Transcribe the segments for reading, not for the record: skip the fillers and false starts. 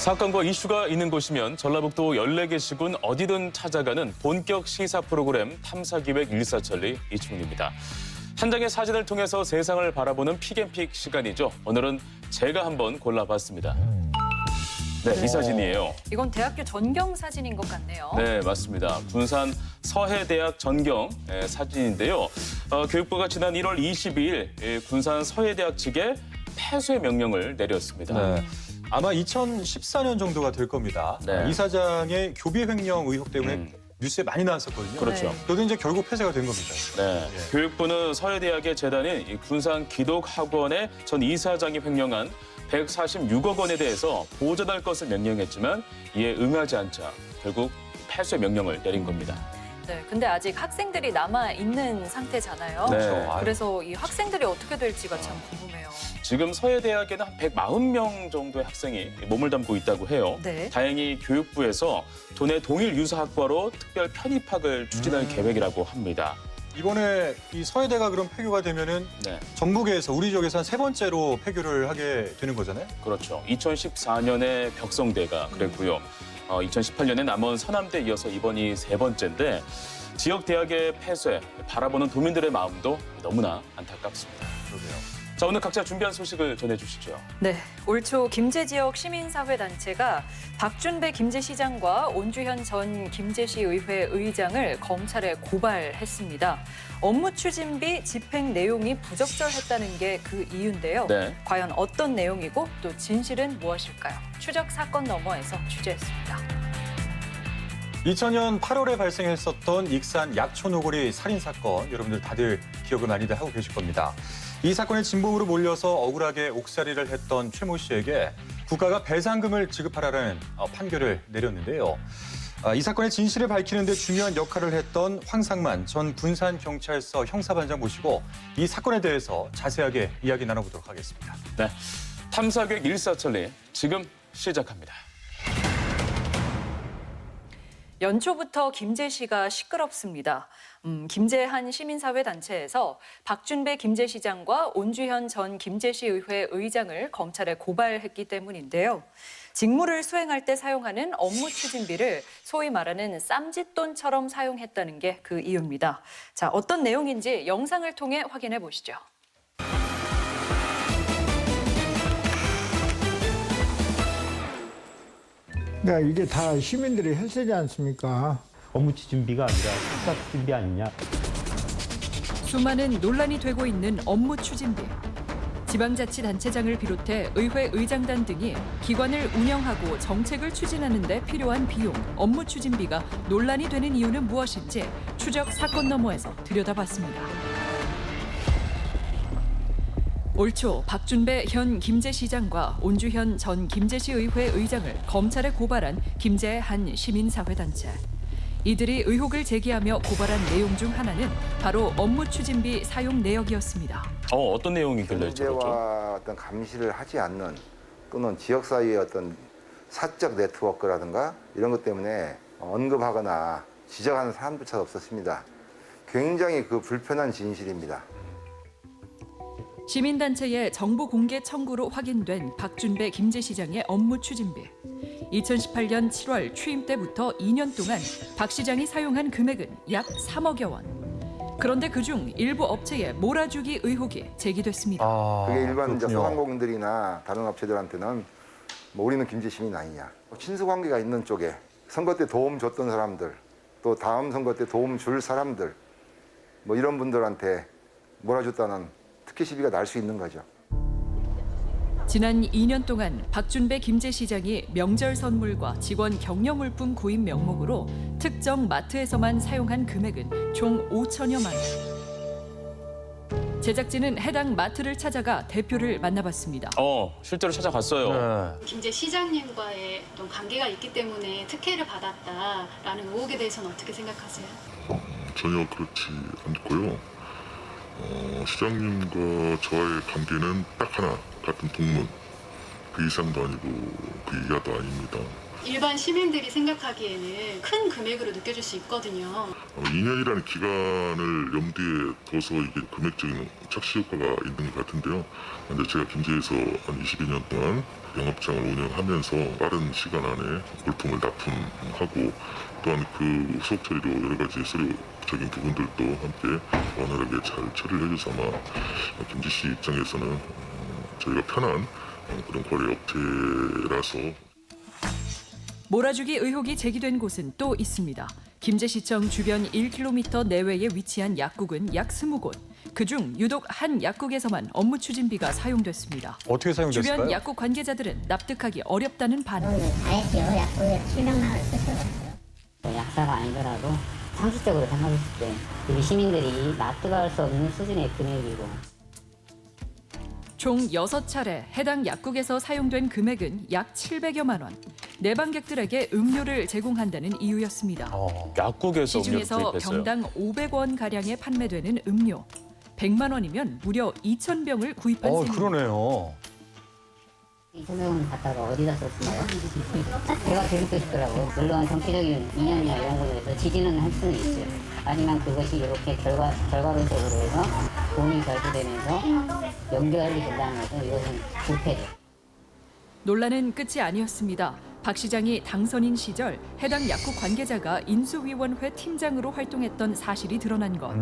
사건과 이슈가 있는 곳이면 전라북도 14개 시군 어디든 찾아가는 본격 시사 프로그램 탐사기획 일사천리 이충훈입니다. 한 장의 사진을 통해서 세상을 바라보는 픽앤픽 시간이죠. 오늘은 제가 한번 골라봤습니다. 네, 이 사진이에요. 이건 대학교 전경 사진인 것 같네요. 네, 맞습니다. 군산 서해대학 전경 사진인데요. 교육부가 지난 1월 22일 군산 서해대학 측에 폐쇄 명령을 내렸습니다. 네. 아마 2014년 정도가 될 겁니다. 네. 이사장의 교비 횡령 의혹 때문에 뉴스에 많이 나왔었거든요. 그렇죠. 네. 그래도 이제 결국 폐쇄가 된 겁니다. 네, 교육부는 서해대학의 재단인 이 군산 기독학원의 전 이사장이 횡령한 146억 원에 대해서 보전할 것을 명령했지만 이에 응하지 않자 결국 폐쇄 명령을 내린 겁니다. 네, 근데 아직 학생들이 남아 있는 상태잖아요. 네. 그래서 이 학생들이 어떻게 될지가 참 궁금해요. 지금 서해대학에는 한 140명 정도의 학생이 몸을 담고 있다고 해요. 네. 다행히 교육부에서 도내 동일 유사학과로 특별 편입학을 추진할 계획이라고 합니다. 이번에 이 서해대가 그럼 폐교가 되면은 네, 전국에서 우리 지역에서 한 세 번째로 폐교를 하게 되는 거잖아요. 그렇죠. 2014년에 벽성대가 그랬고요. 2018년에 남원 서남대에 이어서 이번이 세 번째인데 지역 대학의 폐쇄 바라보는 도민들의 마음도 너무나 안타깝습니다. 그러게요. 자, 오늘 각자 준비한 소식을 전해주시죠. 네, 올 초 김제 지역 시민사회단체가 박준배 김제시장과 온주현 전 김제시의회 의장을 검찰에 고발했습니다. 업무 추진비 집행 내용이 부적절했다는 게 그 이유인데요. 네. 과연 어떤 내용이고 또 진실은 무엇일까요? 추적 사건 너머에서 취재했습니다. 2000년 8월에 발생했었던 익산 약초노골이 살인 사건, 여러분들 다들 기억을 많이들 하고 계실 겁니다. 이 사건의 진범으로 몰려서 억울하게 옥살이를 했던 최 모 씨에게 국가가 배상금을 지급하라는 판결을 내렸는데요. 이 사건의 진실을 밝히는 데 중요한 역할을 했던 황상만 전 군산경찰서 형사반장 모시고 이 사건에 대해서 자세하게 이야기 나눠보도록 하겠습니다. 네, 탐사객 일사천리 지금 시작합니다. 연초부터 김제시가 시끄럽습니다. 김제한 시민사회단체에서 박준배 김제시장과 온주현 전 김제시의회 의장을 검찰에 고발했기 때문인데요. 직무를 수행할 때 사용하는 업무 추진비를 소위 말하는 쌈짓돈처럼 사용했다는 게 그 이유입니다. 자, 어떤 내용인지 영상을 통해 확인해 보시죠. 그러니까 이게 다 시민들이 했지 않습니까? 업무 추진비가 아니라 수사 추진비 아니냐. 수많은 논란이 되고 있는 업무 추진비. 지방자치단체장을 비롯해 의회 의장단 등이 기관을 운영하고 정책을 추진하는 데 필요한 비용, 업무 추진비가 논란이 되는 이유는 무엇인지 추적 사건 너머에서 들여다봤습니다. 올 초 박준배 현 김제시장과 온주현 전 김제시의회 의장을 검찰에 고발한 김제 한 시민사회단체. 이들이 의혹을 제기하며 고발한 내용 중 하나는 바로 업무 추진비 사용 내역이었습니다. 어떤 내용이길래 저렇죠? 경제와 어떤 감시를 하지 않는 또는 지역 사이의 어떤 사적 네트워크라든가 이런 것 때문에 언급하거나 지적하는 사람조차 없었습니다. 굉장히 그 불편한 진실입니다. 시민단체의 정보 공개 청구로 확인된 박준배 김제시장의 업무 추진비. 2018년 7월 취임 때부터 2년 동안 박 시장이 사용한 금액은 약 3억여 원. 그런데 그중 일부 업체에 몰아주기 의혹이 제기됐습니다. 그게 일반 이제 그렇군요. 소상공인들이나 다른 업체들한테는 뭐 우리는 김제 시민 아니냐. 친수관계가 있는 쪽에 선거 때 도움 줬던 사람들, 또 다음 선거 때 도움 줄 사람들, 뭐 이런 분들한테 몰아줬다는 특혜 시비가 날 수 있는 거죠. 지난 2년 동안 박준배 김제시장이 명절 선물과 직원 격려물품 구입 명목으로 특정 마트에서만 사용한 금액은 총 5천여만 원. 제작진은 해당 마트를 찾아가 대표를 만나봤습니다. 실제로 찾아갔어요. 김제 시장님과의 어떤 관계가 있기 때문에 특혜를 받았다라는 의혹에 대해서는 어떻게 생각하세요? 전혀 그렇지 않고요. 시장님과 저의 관계는 딱 하나, 같은 동문. 그 이상도 아니고 그 이하도 아닙니다. 일반 시민들이 생각하기에는 큰 금액으로 느껴질 수 있거든요. 2년이라는 기간을 염두에 둬서 이게 금액적인 착시 효과가 있는 것 같은데요. 근데 제가 김제에서 한 22년 동안 영업장을 운영하면서 빠른 시간 안에 볼품을 납품하고 또한 그 후속 처리로 여러 가지 서류적인 부분들도 함께 원활하게 잘 처리를 해줘서 아마 김제시 입장에서는 저희가 편한 그런 거래 업체라서. 몰아주기 의혹이 제기된 곳은 또 있습니다. 김제시청 주변 1km 내외에 위치한 약국은 약 20곳. 그중 유독 한 약국에서만 업무 추진비가 사용됐습니다. 어떻게 사용됐을까요? 주변 약국 관계자들은 납득하기 어렵다는 반응. 알죠. 약국에 700만 원 쓰셔가지고. 약사가 아니더라도 상식적으로 생각했을 때 우리 시민들이 납득할 수 없는 수준의 금액이고. 총 6차례 해당 약국에서 사용된 금액은 약 700여만 원. 내방객들에게 음료를 제공한다는 이유였습니다. 약국에서 음료 시중에서 구입했어요. 병당 500원 가량에 판매되는 음료. 100만 원이면 무려 2,000병을 구입한 셈입니다. 그러네요. 2,000원 갖다가 어디다 썼을까요? 제가 재밌고 싶더라고요. 물론 정치적인 이념이나 이런 거에 대해서 지지는 할 수는 있어요. 하지만 그것이 이렇게 결과론적으로 해서 돈이 결부되면서 연결이 된다는 것은 이것은 부패죠. 논란은 끝이 아니었습니다. 박 시장이 당선인 시절 해당 약국 관계자가 인수위원회 팀장으로 활동했던 사실이 드러난 것.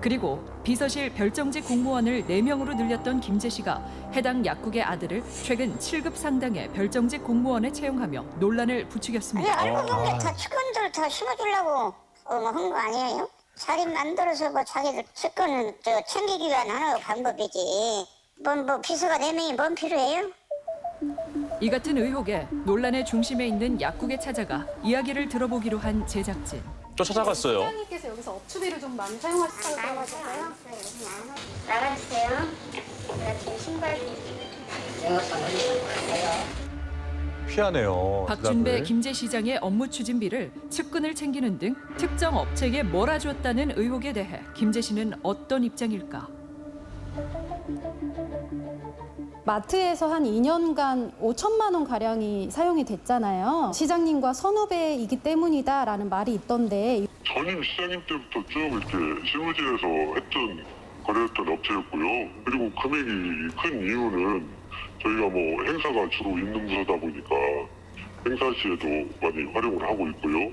그리고 비서실 별정직 공무원을 4명으로 늘렸던 김제 씨가 해당 약국의 아들을 최근 7급 상당의 별정직 공무원에 채용하며 논란을 부추겼습니다. 알고 보면 다 측근들 다 심어주려고 한 거 아니에요? 자리 만들어서 뭐 자기들 측근은 챙기기 위한 하나의 방법이지. 뭐 비서가 4명이 뭔 필요해요? 이 같은 의혹에 논란의 중심에 있는 약국에 찾아가 이야기를 들어보기로 한 제작진. 또 찾아갔어요. 사장님께서 여기서 업추비를 좀 많이 사용하시다고 들어가셨어요? 나가주세요. 내가 지금 신발 피하네요. 박준배 대답을. 김제 시장의 업무 추진비를 측근을 챙기는 등 특정 업체에 몰아주었다는 의혹에 대해 김제 씨는 어떤 입장일까? 마트에서 한 2년간 5천만 원 가량이 사용이 됐잖아요. 시장님과 선후배이기 때문이다라는 말이 있던데. 전임 시장님 때부터 쭉 이렇게 실무진에서 거래했던 업체였고요. 그리고 금액이 큰 이유는 저희가 뭐 행사가 주로 있는 부서다 보니까 행사 시에도 많이 활용을 하고 있고요.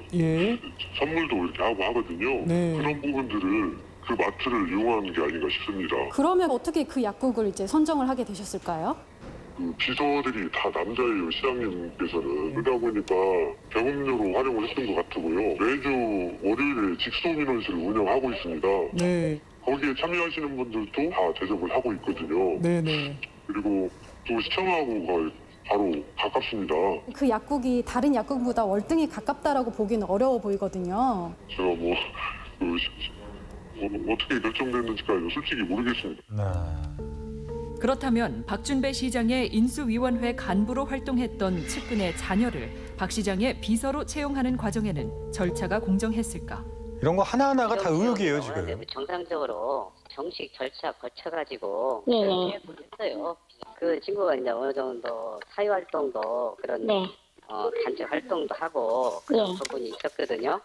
선물도 이렇게 하고 하거든요. 그런 부분들을 그 마트를 이용하는 게 아닌가 싶습니다. 그러면 어떻게 그 약국을 이제 선정을 하게 되셨을까요? 그 비서들이 다 남자예요, 시장님께서는. 그러다 보니까 병음료로 활용을 했던 것 같고요. 매주 월요일에 직소민원실을 운영하고 있습니다. 거기에 참여하시는 분들도 다 대접을 하고 있거든요. 그리고 또 시청하고가 바로 가깝습니다. 그 약국이 다른 약국보다 월등히 가깝다라고 보기는 어려워 보이거든요. 제가 뭐 어떻게 결정됐는지까지 솔직히 모르겠습니다. 그렇다면 박준배 시장의 인수위원회 간부로 활동했던 측근의 자녀를 박 시장의 비서로 채용하는 과정에는 절차가 공정했을까? 이런 거 하나하나가 다 의혹이에요, 지금. 정상적으로 정식 절차 거쳐가지고 네. 했어요. 그 친구가 이제 어느 정도 사회 활동도 그런 단체 활동도 하고 그런 부분이 있었거든요.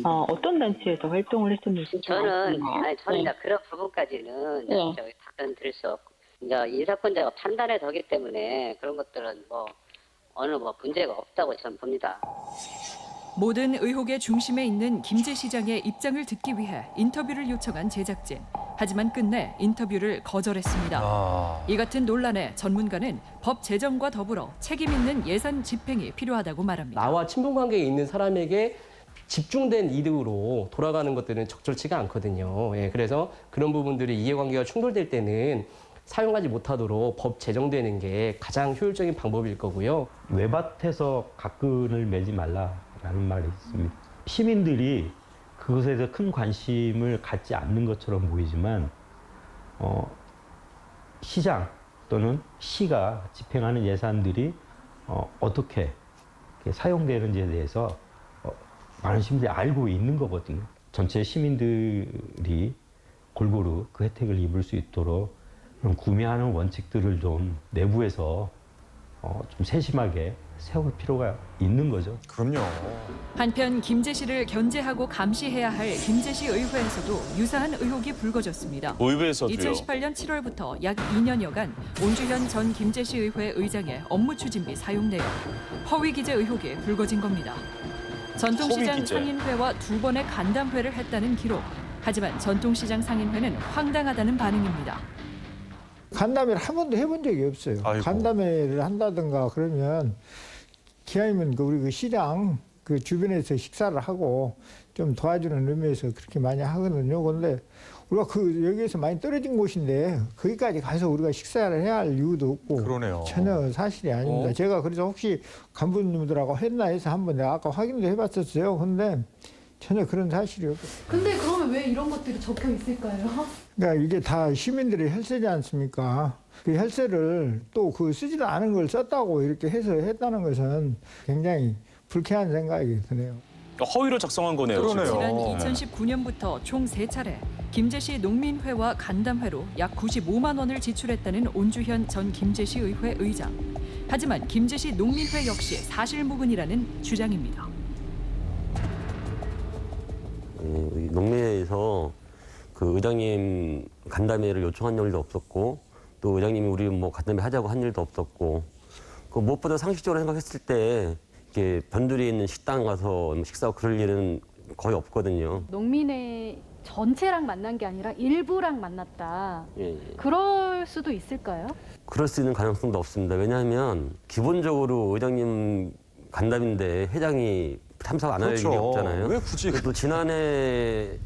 어떤 단체에서 활동을 했었는지 저는 이제 그런 부분까지는 저기 답변 드릴 수 없고 이제 인사권자가 판단의 덕이기 때문에 그런 것들은 뭐 어느 문제가 없다고 저는 봅니다. 모든 의혹의 중심에 있는 김제 시장의 입장을 듣기 위해 인터뷰를 요청한 제작진. 하지만 끝내 인터뷰를 거절했습니다. 이 같은 논란에 전문가는 법 제정과 더불어 책임 있는 예산 집행이 필요하다고 말합니다. 나와 친분 관계에 있는 사람에게 집중된 이득으로 돌아가는 것들은 적절치가 않거든요. 그래서 그런 부분들이 이해관계가 충돌될 때는 사용하지 못하도록 법 제정되는 게 가장 효율적인 방법일 거고요. 외밭에서 각근을 매지 말라라는 말이 있습니다. 시민들이 그것에 대해서 큰 관심을 갖지 않는 것처럼 보이지만 시장 또는 시가 집행하는 예산들이 어떻게 사용되는지에 대해서 많은 시민들이 알고 있는 거거든요. 전체 시민들이 골고루 그 혜택을 입을 수 있도록 그런 구매하는 원칙들을 좀 내부에서 좀 세심하게 세울 필요가 있는 거죠. 그럼요. 한편 김제시를 견제하고 감시해야 할 김제시 의회에서도 유사한 의혹이 불거졌습니다. 의회에서도요. 2018년 7월부터 약 2년여간 온주현 전 김제시 의회 의장의 업무 추진비 사용 내역, 허위 기재 의혹이 불거진 겁니다. 전통시장 허위 기재. 상인회와 2번의 간담회를 했다는 기록. 하지만 전통시장 상인회는 황당하다는 반응입니다. 간담회를 한 번도 해본 적이 없어요. 아이고. 간담회를 한다든가 그러면 기왕이면 우리 그 시장 그 주변에서 식사를 하고 좀 도와주는 의미에서 그렇게 많이 하거든요. 그런데 우리가 그 여기에서 많이 떨어진 곳인데 거기까지 가서 우리가 식사를 해야 할 이유도 없고 그러네요. 전혀 사실이 아닙니다. 제가 그래서 혹시 간부님들하고 했나 해서 한번 내가 아까 확인도 해봤었어요. 근데 전혀 그런 사실이 없어요. 근데 그러면 왜 이런 것들이 적혀 있을까요? 그러니까 이게 다 시민들의 혈세지 않습니까? 그 혈세를 또 그 쓰지도 않은 걸 썼다고 이렇게 해서 했다는 것은 굉장히 불쾌한 생각이 드네요. 허위로 작성한 거네요. 그러네요. 지난 지금. 2019년부터 총 3차례 김제시 농민회와 간담회로 약 95만 원을 지출했다는 온주현 전 김제시 의회 의장. 하지만 김제시 농민회 역시 사실무근이라는 주장입니다. 농민회에서 그 의장님 간담회를 요청한 일도 없었고 또 의장님이 우리 뭐 간담회 하자고 한 일도 없었고 그 무엇보다 상식적으로 생각했을 때 이렇게 변두리에 있는 식당 가서 식사하고 그럴 일은 거의 없거든요. 농민회 전체랑 만난 게 아니라 일부랑 만났다. 예. 그럴 수도 있을까요? 그럴 수 있는 가능성도 없습니다. 왜냐하면 기본적으로 의장님 간담인데 회장이 참석 안 할 그렇죠. 일이 없잖아요. 왜 굳이 또 지난해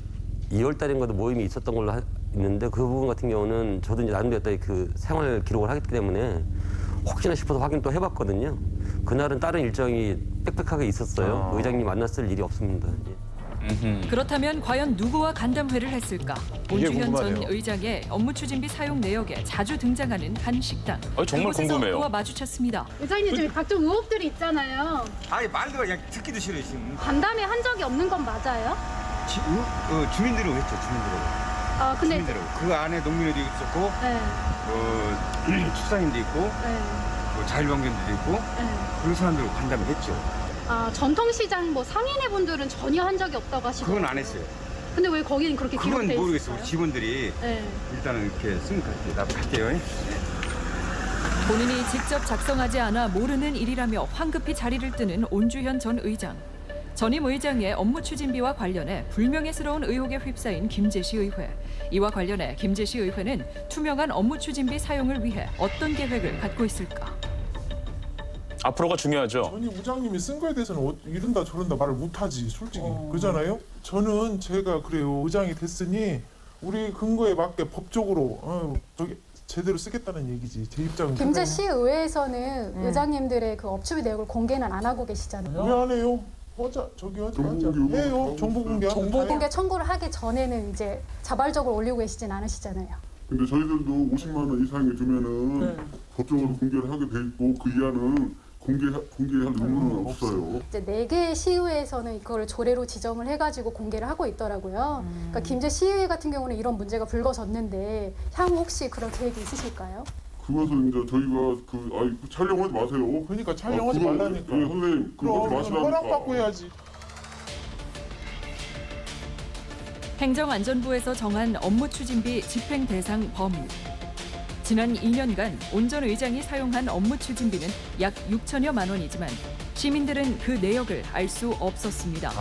2월 달인가도 모임이 있었던 걸로 있는데 그 부분 같은 경우는 저도 이제 나름대로 그 생활 기록을 하기 때문에 혹시나 싶어서 확인 또 해봤거든요. 그날은 다른 일정이 빽빽하게 있었어요. 의장님 만났을 일이 없습니다. 그렇다면 과연 누구와 간담회를 했을까? 이게 온주현 전 궁금하네요. 의장의 업무 추진비 사용 내역에 자주 등장하는 한 식당. 정말 그곳에서 궁금해요. 그와 마주쳤습니다. 의장님 지금 각종 의혹들이 있잖아요. 아니 말도 그냥 듣기도 싫어요 지금. 간담회 한 적이 없는 건 맞아요? 주민들은 했죠 주민들은. 아 근데 주민들은 그 안에 농민회도 있었고 네, 축산인도 있고 네, 자율방견들도 있고 네. 그런 사람들 간담회 했죠. 아 전통시장 뭐 상인회 분들은 전혀 한 적이 없다고 하시더라고요. 그건 안 했어요. 근데 왜 거기는 그렇게 그건 기록돼 있어요? 모르겠어요. 직원들이 네. 일단은 이렇게 쓴 것 같아요. 나 갈게요. 본인이 직접 작성하지 않아 모르는 일이라며 황급히 자리를 뜨는 온주현 전 의장. 전임 의장의 업무 추진비와 관련해 불명예스러운 의혹에 휩싸인 김제시 의회. 이와 관련해 김제시 의회는 투명한 업무 추진비 사용을 위해 어떤 계획을 갖고 있을까? 앞으로가 중요하죠. 전임 의장님이 쓴 거에 대해서는 이른다 저른다 말을 못하지 솔직히 그잖아요. 저는 제가 그래요. 의장이 됐으니 우리 근거에 맞게 법적으로 저기 제대로 쓰겠다는 얘기지. 제 입장은 김제시 의회에서는 의장님들의 그 업추비 내역을 공개는 안 하고 계시잖아요. 왜 안 해요? 하자 저기 하자. 해요. 정보 공개. 정보 공개 청구를 하기 전에는 이제 자발적으로 올리고 계시진 않으시잖아요. 근데 저희들도 50만 원 이상이 주면은 법적으로 공개를 하게 돼 있고 그 이하는 공개할 의무는 없어요. 이제 4개 시의회에서는 이걸 조례로 지정을 해가지고 공개를 하고 있더라고요. 그러니까 김제 시의회 같은 경우는 이런 문제가 불거졌는데 향후 혹시 그런 계획이 있으실까요? 그것은 이제 저희가 촬영하지 마세요. 그러니까 촬영하지 말라니까. 네, 선생님 그거 하지 마시라니까. 허락받고 해야지. 행정안전부에서 정한 업무 추진비 집행 대상 범위. 지난 2년간 온 전 의장이 사용한 업무 추진비는 약 6천여만 원이지만 시민들은 그 내역을 알 수 없었습니다.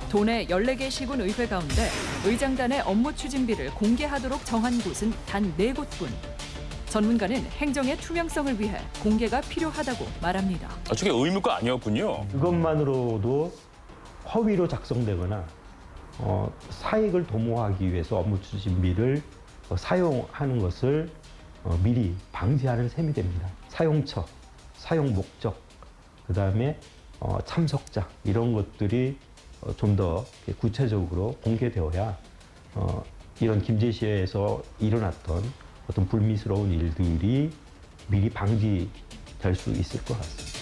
도내 14개 시군 의회 가운데 의장단의 업무 추진비를 공개하도록 정한 곳은 단 4곳뿐. 전문가는 행정의 투명성을 위해 공개가 필요하다고 말합니다. 저게 의무가 아니었군요. 그것만으로도 허위로 작성되거나 사익을 도모하기 위해서 업무 추진비를 사용하는 것을 미리 방지하는 셈이 됩니다. 사용처, 사용 목적, 그다음에 참석자 이런 것들이 좀 더 구체적으로 공개되어야 이런 김제시에서 일어났던 어떤 불미스러운 일들이 미리 방지될 수 있을 것 같습니다.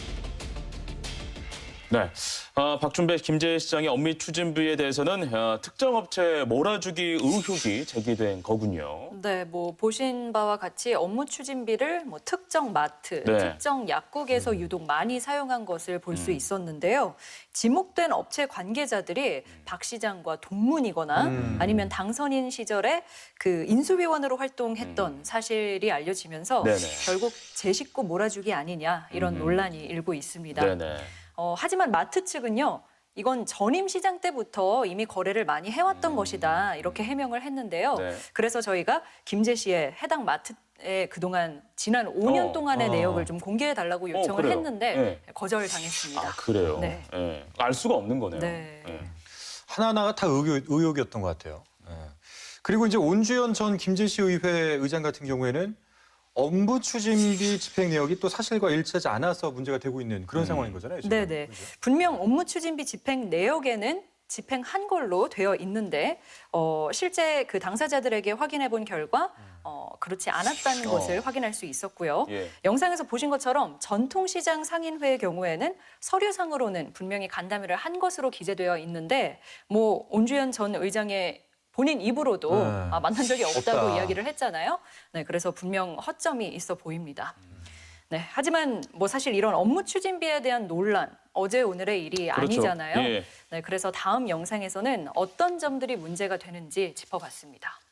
네, 박준배 김제시장의 엄미 추진비에 대해서는 특정 업체 몰아주기 의혹이 제기된 거군요. 네, 뭐 보신 바와 같이 업무 추진비를 뭐 특정 마트, 네. 특정 약국에서 유독 많이 사용한 것을 볼 수 있었는데요. 지목된 업체 관계자들이 박 시장과 동문이거나 아니면 당선인 시절에 그 인수위원으로 활동했던 사실이 알려지면서 네네. 결국 제 식구 몰아주기 아니냐 이런 논란이 일고 있습니다. 네네. 하지만 마트 측은요. 이건 전임 시장 때부터 이미 거래를 많이 해왔던 것이다 이렇게 해명을 했는데요. 네. 그래서 저희가 김제 씨의 해당 마트에 그동안 지난 5년 동안의 내역을 좀 공개해달라고 요청을 그래요? 했는데 네. 거절당했습니다. 아, 그래요? 네. 예. 알 수가 없는 거네요. 네. 예. 하나하나가 다 의혹이었던 것 같아요. 예. 그리고 이제 온주현 전 김제시 의회 의장 같은 경우에는 업무 추진비 집행 내역이 또 사실과 일치하지 않아서 문제가 되고 있는 그런 상황인 거잖아요. 지금. 네네. 그죠? 분명 업무 추진비 집행 내역에는 집행한 걸로 되어 있는데 실제 그 당사자들에게 확인해 본 결과 그렇지 않았다는 것을 확인할 수 있었고요. 예. 영상에서 보신 것처럼 전통시장 상인회의 경우에는 서류상으로는 분명히 간담회를 한 것으로 기재되어 있는데 뭐 온주현 전 의장의 본인 입으로도 만난 적이 없다고 없다. 이야기를 했잖아요. 네, 그래서 분명 허점이 있어 보입니다. 네, 하지만 뭐 사실 이런 업무 추진비에 대한 논란 어제 오늘의 일이 그렇죠. 아니잖아요. 예. 네, 그래서 다음 영상에서는 어떤 점들이 문제가 되는지 짚어봤습니다.